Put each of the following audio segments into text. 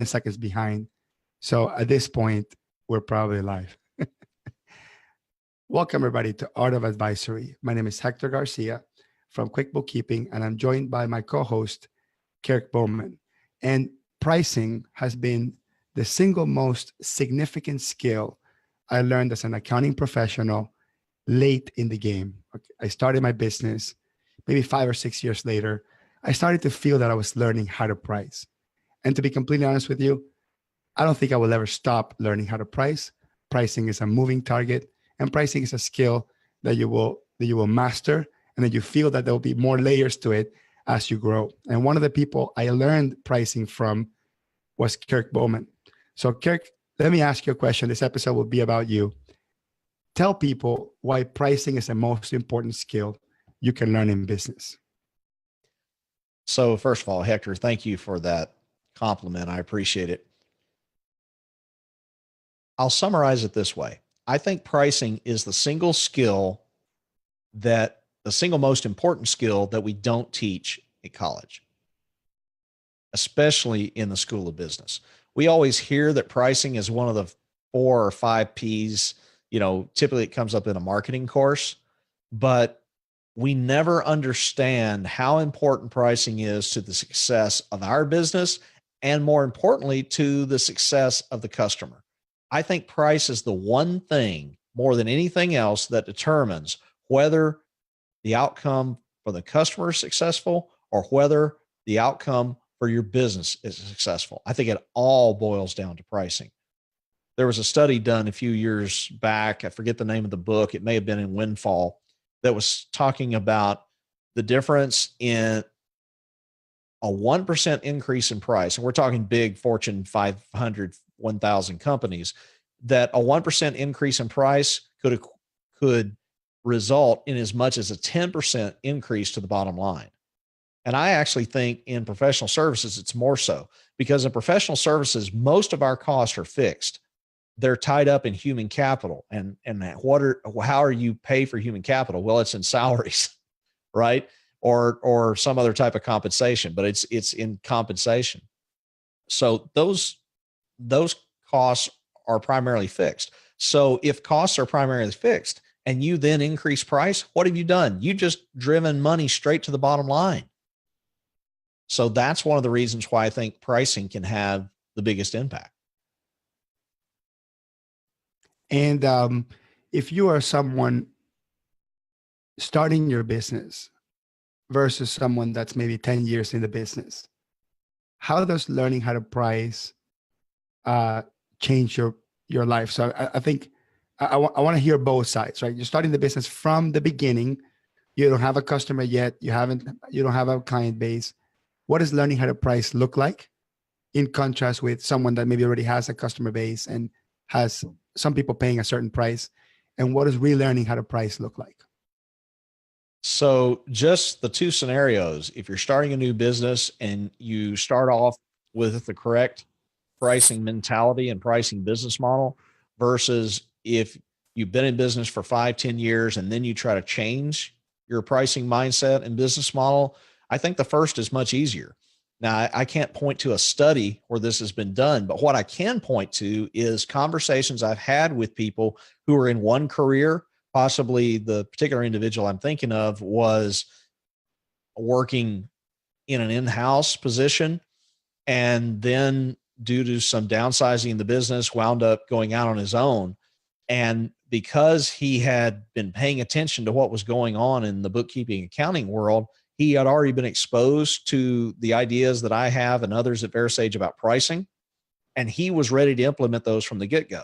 seconds behind. So at this point, we're probably live. Welcome, everybody, to Art of Advisory. My name is Hector Garcia from Quick Bookkeeping, and I'm joined by my co-host, Kirk Bowman. And pricing has been the single most significant skill I learned as an accounting professional late in the game. I started my business maybe 5 or 6 years later. I started to feel that I was learning how to price. And to be completely honest with you, I don't think I will ever stop learning how to price. Pricing is a moving target, and pricing is a skill that you will master, and that you feel that there will be more layers to it as you grow. And one of the people I learned pricing from was Kirk Bowman. So Kirk, let me ask you a question. This episode will be about you. Tell people why pricing is the most important skill you can learn in business. So first of all, Hector, thank you for that compliment. I appreciate it. I'll summarize it this way. I think pricing is the single most important skill that we don't teach at college, especially in the School of Business. We always hear that pricing is one of the 4 or 5 P's. Typically it comes up in a marketing course, but we never understand how important pricing is to the success of our business, and more importantly, to the success of the customer. I think price is the one thing more than anything else that determines whether the outcome for the customer is successful or whether the outcome for your business is successful. I think it all boils down to pricing. There was a study done a few years back. I forget the name of the book. It may have been in Windfall, that was talking about the difference in a 1% increase in price. And we're talking big Fortune 500, 1,000 companies, that a 1% increase in price could result in as much as a 10% increase to the bottom line. And I actually think in professional services, it's more so, because in professional services, most of our costs are fixed. They're tied up in human capital. And how are you pay for human capital? Well, it's in salaries, right? Or some other type of compensation, but it's in compensation. So those costs are primarily fixed. So if costs are primarily fixed and you then increase price, what have you done? You just driven money straight to the bottom line. So that's one of the reasons why I think pricing can have the biggest impact. And if you are someone starting your business versus someone that's maybe 10 years in the business, how does learning how to price change your life? So I think I want to hear both sides, right? You're starting the business from the beginning. You don't have a customer yet. You don't have a client base. What does learning how to price look like in contrast with someone that maybe already has a customer base and has some people paying a certain price? And what does relearning how to price look like? So just the two scenarios, if you're starting a new business and you start off with the correct pricing mentality and pricing business model, versus if you've been in business for 5-10 years and then you try to change your pricing mindset and business model, I think the first is much easier. Now, I can't point to a study where this has been done, but what I can point to is conversations I've had with people who are in one career. Possibly the particular individual I'm thinking of was working in an in-house position, and then due to some downsizing in the business, wound up going out on his own. And because he had been paying attention to what was going on in the bookkeeping accounting world, he had already been exposed to the ideas that I have and others at VeraSage about pricing, and he was ready to implement those from the get-go.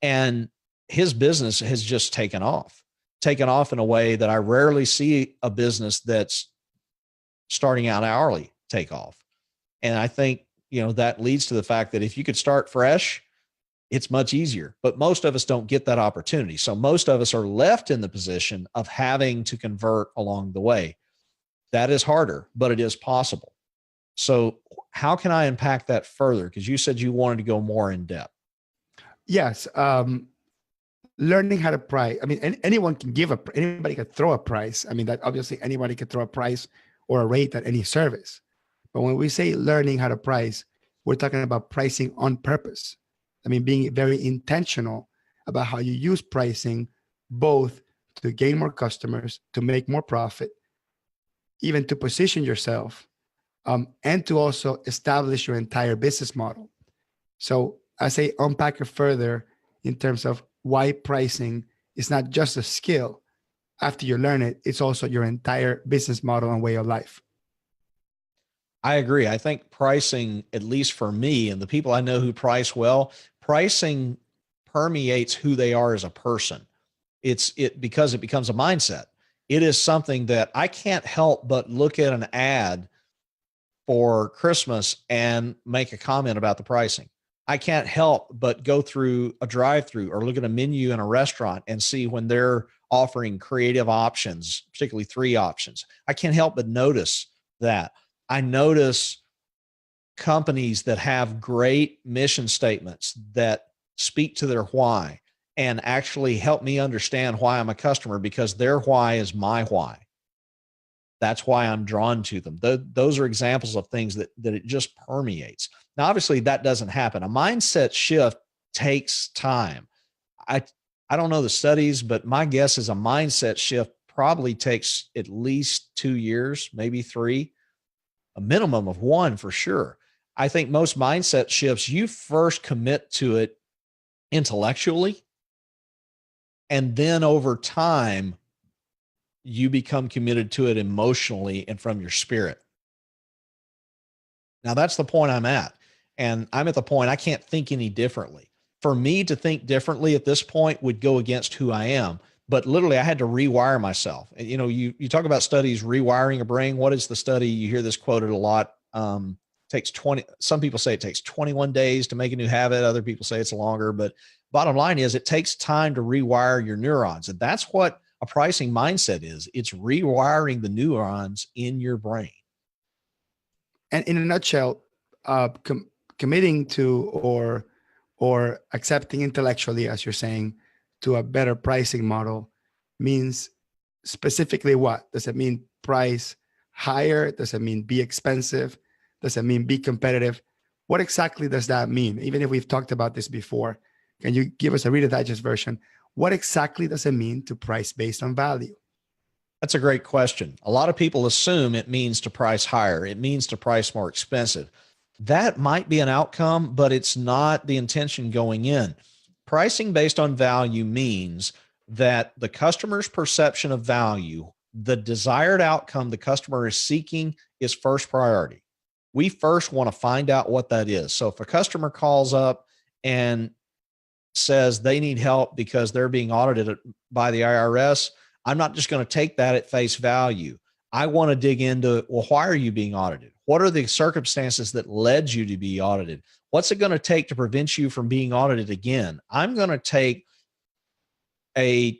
And his business has just taken off in a way that I rarely see a business that's starting out hourly take off. And I think, that leads to the fact that if you could start fresh, it's much easier, but most of us don't get that opportunity. So most of us are left in the position of having to convert along the way. That is harder, but it is possible. So how can I unpack that further? Because you said you wanted to go more in depth. Yes. Learning how to price. I mean, anyone can anybody can throw a price. I mean, that obviously anybody can throw a price or a rate at any service. But when we say learning how to price, We're talking about pricing on purpose. I mean, being very intentional about how you use pricing, both to gain more customers, to make more profit, even to position yourself, and to also establish your entire business model. So I say unpack it further in terms of why pricing is not just a skill. After you learn it, it's also your entire business model and way of life. I agree. I think pricing, at least for me and the people I know who price well, pricing permeates who they are as a person. Because it becomes a mindset. It is something that I can't help but look at an ad for Christmas and make a comment about the pricing. I can't help but go through a drive-through or look at a menu in a restaurant and see when they're offering creative options, particularly 3 options. I can't help but notice that. I notice companies that have great mission statements that speak to their why and actually help me understand why I'm a customer, because their why is my why. That's why I'm drawn to them. Those are examples of things that it just permeates. Now, obviously that doesn't happen. A mindset shift takes time. I don't know the studies, but my guess is a mindset shift probably takes at least 2 years, maybe 3, a minimum of 1 for sure. I think most mindset shifts, you first commit to it intellectually, and then over time, you become committed to it emotionally and from your spirit. Now, that's the point I'm at. And I'm at the point I can't think any differently. For me to think differently at this point would go against who I am. But literally, I had to rewire myself. And, you talk about studies rewiring a brain. What is the study? You hear this quoted a lot. Takes 20. Some people say it takes 21 days to make a new habit. Other people say it's longer. But bottom line is, it takes time to rewire your neurons. And that's what a pricing mindset is. It's rewiring the neurons in your brain. And in a nutshell, committing to or accepting intellectually, as you're saying, to a better pricing model means specifically what? Does it mean price higher? Does it mean be expensive? Does it mean be competitive? What exactly does that mean? Even if we've talked about this before, can you give us a Reader Digest version? What exactly does it mean to price based on value? That's a great question. A lot of people assume it means to price higher. It means to price more expensive. That might be an outcome, but it's not the intention going in. Pricing based on value means that the customer's perception of value, the desired outcome the customer is seeking, is first priority. We first want to find out what that is. So if a customer calls up and says they need help because they're being audited by the IRS, I'm not just going to take that at face value. I want to dig into, well, why are you being audited? What are the circumstances that led you to be audited? What's it going to take to prevent you from being audited again? I'm going to take I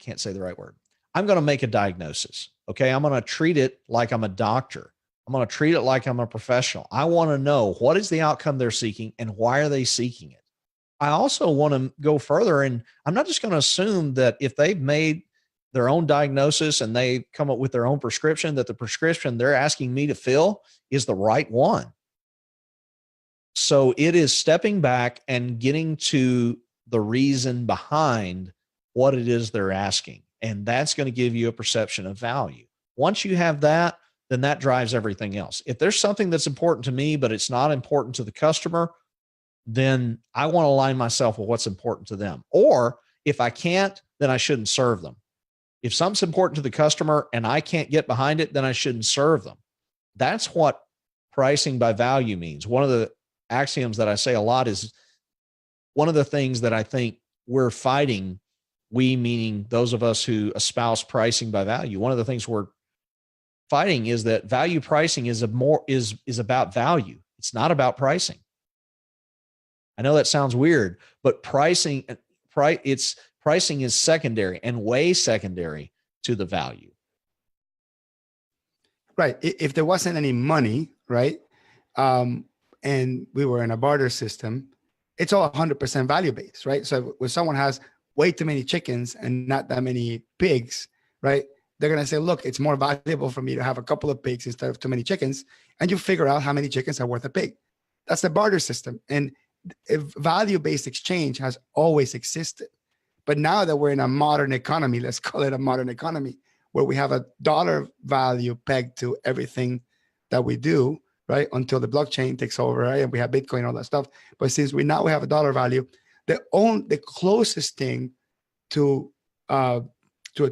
can't say the right word. I'm going to make a diagnosis. Okay. I'm going to treat it like I'm a doctor. I'm going to treat it like I'm a professional. I want to know what is the outcome they're seeking and why are they seeking it? I also want to go further, and I'm not just going to assume that if they've made their own diagnosis and they come up with their own prescription, that the prescription they're asking me to fill is the right one. So it is stepping back and getting to the reason behind what it is they're asking. And that's going to give you a perception of value. Once you have that, then that drives everything else. If there's something that's important to me, but it's not important to the customer, then I want to align myself with what's important to them. Or if I can't, then I shouldn't serve them. If something's important to the customer and I can't get behind it, then I shouldn't serve them. That's what pricing by value means. One of the axioms that I say a lot is, one of the things that I think we're fighting, we meaning those of us who espouse pricing by value, one of the things we're fighting is that value pricing is about value. It's not about pricing. I know that sounds weird, but pricing is secondary and way secondary to the value. Right. If there wasn't any money, right, and we were in a barter system, it's all 100% value based, right? So when someone has way too many chickens and not that many pigs, right, they're going to say, look, it's more valuable for me to have a couple of pigs instead of too many chickens. And you figure out how many chickens are worth a pig. That's the barter system. And value-based exchange has always existed. But now that we're in a modern economy, let's call it a modern economy, where we have a dollar value pegged to everything that we do, right? Until the blockchain takes over, right? And we have Bitcoin and all that stuff. But since we have a dollar value, the closest thing to a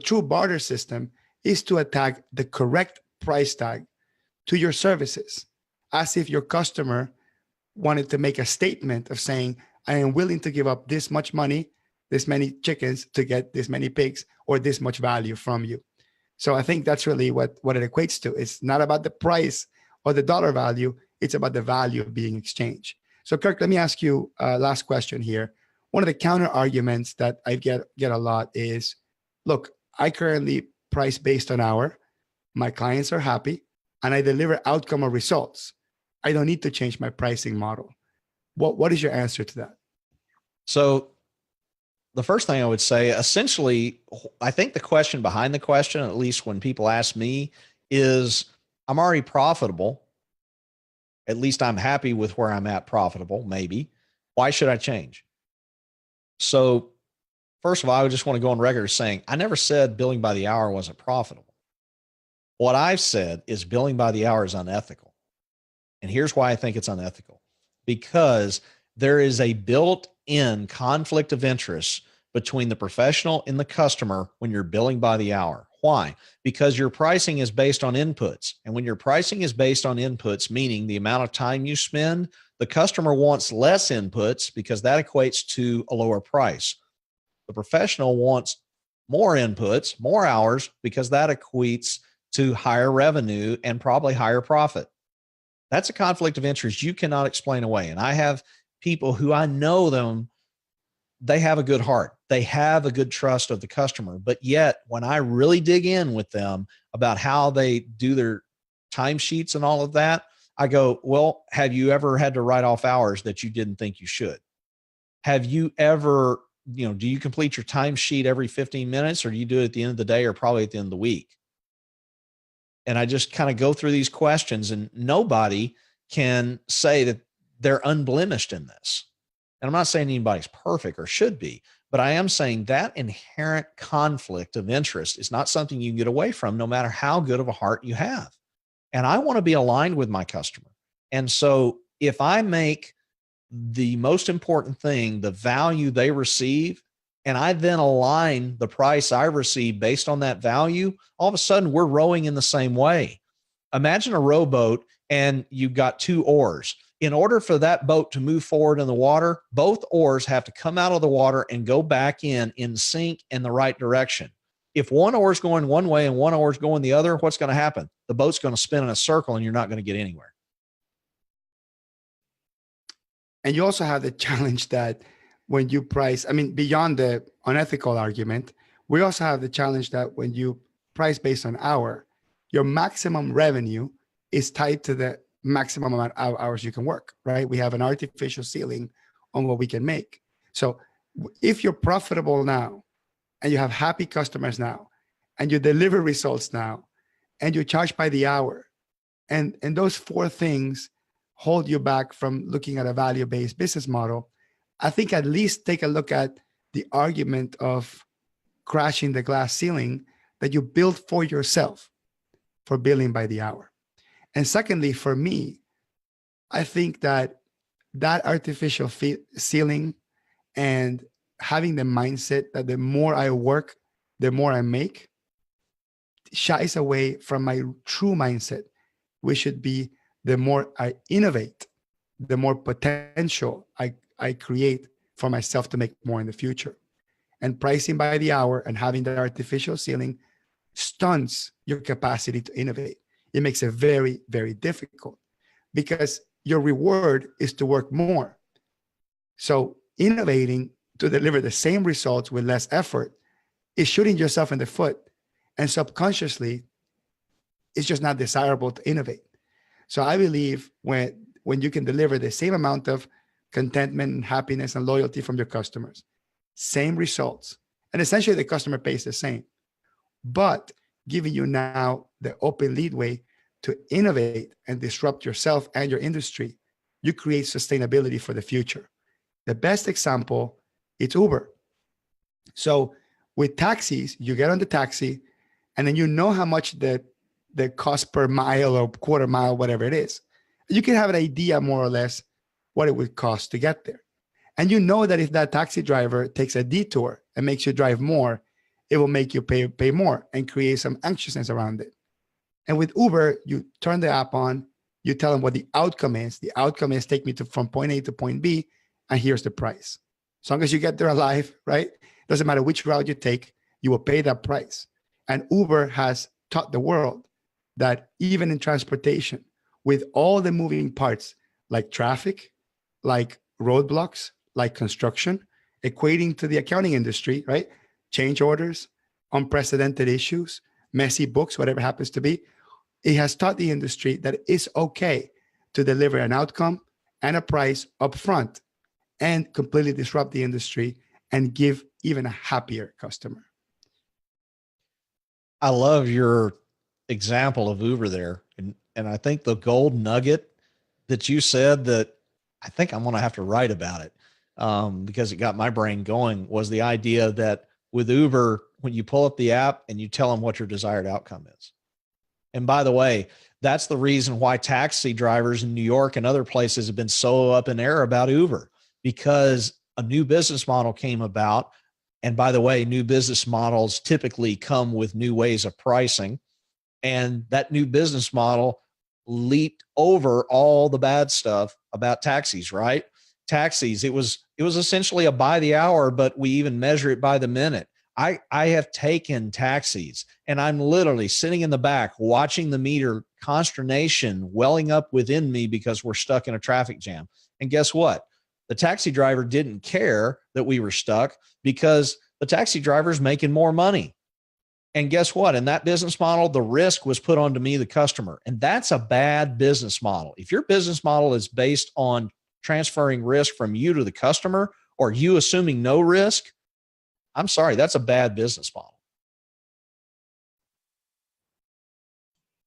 true barter system is to attack the correct price tag to your services, as if your customer wanted to make a statement of saying, I am willing to give up this much money, this many chickens to get this many pigs, or this much value from you. So I think that's really what it equates to. It's not about the price or the dollar value. It's about the value being exchanged. So Kirk, let me ask you a last question here. One of the counter arguments that I get a lot is, look, I currently price based on hour. My clients are happy and I deliver outcome or results. I don't need to change my pricing model. What is your answer to that? So the first thing I would say, essentially, I think the question behind the question, at least when people ask me, is I'm already profitable. At least I'm happy with where I'm at profitable, maybe. Why should I change? So first of all, I just want to go on record as saying, I never said billing by the hour wasn't profitable. What I've said is billing by the hour is unethical. And here's why I think it's unethical. Because there is a built-in conflict of interest between the professional and the customer when you're billing by the hour. Why? Because your pricing is based on inputs. And when your pricing is based on inputs, meaning the amount of time you spend, the customer wants less inputs because that equates to a lower price. The professional wants more inputs, more hours, because that equates to higher revenue and probably higher profit. That's a conflict of interest you cannot explain away. And I have people who I know them, they have a good heart. They have a good trust of the customer. But yet, when I really dig in with them about how they do their timesheets and all of that, I go, well, have you ever had to write off hours that you didn't think you should? Have you ever, do you complete your timesheet every 15 minutes or do you do it at the end of the day or probably at the end of the week? And I just kind of go through these questions and nobody can say that they're unblemished in this. And I'm not saying anybody's perfect or should be, but I am saying that inherent conflict of interest is not something you can get away from no matter how good of a heart you have. And I want to be aligned with my customer. And so if I make the most important thing, the value they receive, and I then align the price I receive based on that value, all of a sudden we're rowing in the same way. Imagine a rowboat and you've got two oars. In order for that boat to move forward in the water, both oars have to come out of the water and go back in sync in the right direction. If one oar is going one way and one oar is going the other, what's going to happen? The boat's going to spin in a circle and you're not going to get anywhere. And you also have the challenge that when you price, beyond the unethical argument, we also have the challenge that when you price based on hour, your maximum revenue is tied to the maximum amount of hours you can work, right? We have an artificial ceiling on what we can make. So if you're profitable now and you have happy customers now and you deliver results now and you charge by the hour, and those four things hold you back from looking at a value-based business model, I think at least take a look at the argument of crashing the glass ceiling that you built for yourself for billing by the hour. And secondly, for me, I think that artificial ceiling and having the mindset that the more I work, the more I make, shies away from my true mindset, which should be the more I innovate, the more potential I create for myself to make more in the future. And pricing by the hour and having that artificial ceiling stunts your capacity to innovate. It makes it very, very difficult because your reward is to work more. So innovating to deliver the same results with less effort is shooting yourself in the foot. And subconsciously, it's just not desirable to innovate. So I believe when you can deliver the same amount of contentment and happiness and loyalty from your customers, same results, and essentially the customer pays the same, but giving you now the open leadway to innovate and disrupt yourself and your industry. You create sustainability for the future. The best example is Uber. So with taxis, you get on the taxi and then you know how much the cost per mile or quarter mile, whatever it is. You can have an idea more or less what it would cost to get there. And you know that if that taxi driver takes a detour and makes you drive more, it will make you pay more and create some anxiousness around it. And with Uber, you turn the app on, you tell them what the outcome is. The outcome is take me from point A to point B, and here's the price. As long as you get there alive, right? Doesn't matter which route you take, you will pay that price. And Uber has taught the world that even in transportation, with all the moving parts like traffic, like roadblocks, like construction, equating to the accounting industry, right? Change orders, unprecedented issues, messy books, whatever happens to be. It has taught the industry that it's okay to deliver an outcome and a price upfront and completely disrupt the industry and give even a happier customer. I love your example of Uber there. And I think the gold nugget that you said that I think I'm going to have to write about it because it got my brain going was the idea that with Uber, when you pull up the app and you tell them what your desired outcome is. And by the way, that's the reason why taxi drivers in New York and other places have been so up in air about Uber, because a new business model came about. And by the way, new business models typically come with new ways of pricing. And that new business model leaped over all the bad stuff about taxis, right? Taxis, it was essentially a by the hour, but we even measure it by the minute. I have taken taxis and I'm literally sitting in the back watching the meter, consternation welling up within me because we're stuck in a traffic jam. And guess what? The taxi driver didn't care that we were stuck because the taxi driver's making more money. And guess what? In that business model, the risk was put onto me, the customer. And that's a bad business model. If your business model is based on transferring risk from you to the customer or you assuming no risk, I'm sorry, that's a bad business model.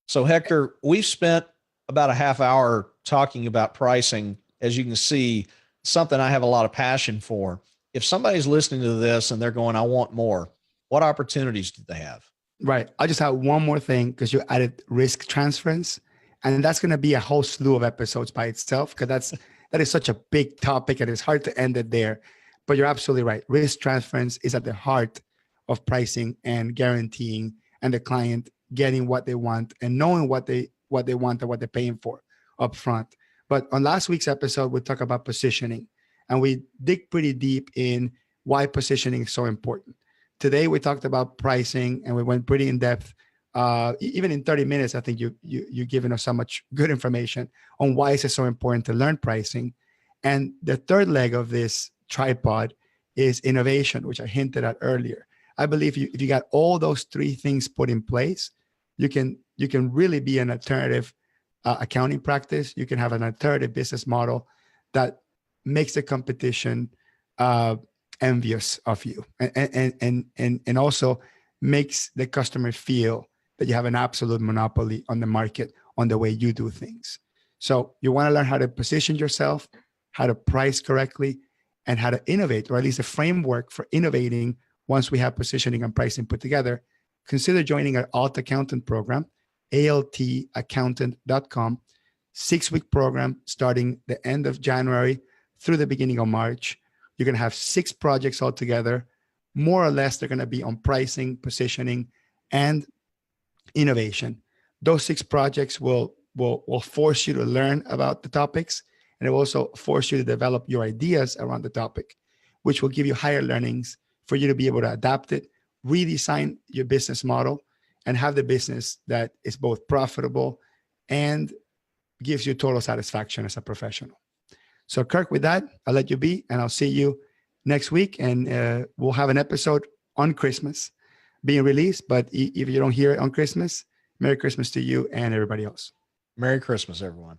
So Hector, we've spent about a half hour talking about pricing. As you can see, something I have a lot of passion for. If somebody's listening to this and they're going, I want more, what opportunities do they have? Right. I just have one more thing because you added risk transference, and that's going to be a whole slew of episodes by itself because that is such a big topic and it's hard to end it there. But you're absolutely right. Risk transference is at the heart of pricing and guaranteeing and the client getting what they want and knowing what they want and what they're paying for up front. But on last week's episode, we talked about positioning and we dig pretty deep in why positioning is so important. Today, we talked about pricing and we went pretty in depth. Even in 30 minutes, I think you've given us so much good information on why is it so important to learn pricing. And the third leg of this tripod is innovation, which I hinted at earlier. I believe if you got all those three things put in place, you can really be an alternative accounting practice. You can have an alternative business model that makes the competition envious of you and also makes the customer feel that you have an absolute monopoly on the market on the way you do things. So you want to learn how to position yourself, how to price correctly, and how to innovate, or at least a framework for innovating once we have positioning and pricing put together. Consider joining our Alt Accountant program, altaccountant.com, 6-week program starting the end of January through the beginning of March. You're going to have 6 projects altogether. More or less, they're going to be on pricing, positioning, and innovation. Those 6 projects will force you to learn about the topics, and it will also force you to develop your ideas around the topic, which will give you higher learnings for you to be able to adapt it, redesign your business model, and have the business that is both profitable and gives you total satisfaction as a professional. So Kirk, with that, I'll let you be, and I'll see you next week. And we'll have an episode on Christmas being released. But if you don't hear it on Christmas, Merry Christmas to you and everybody else. Merry Christmas, everyone.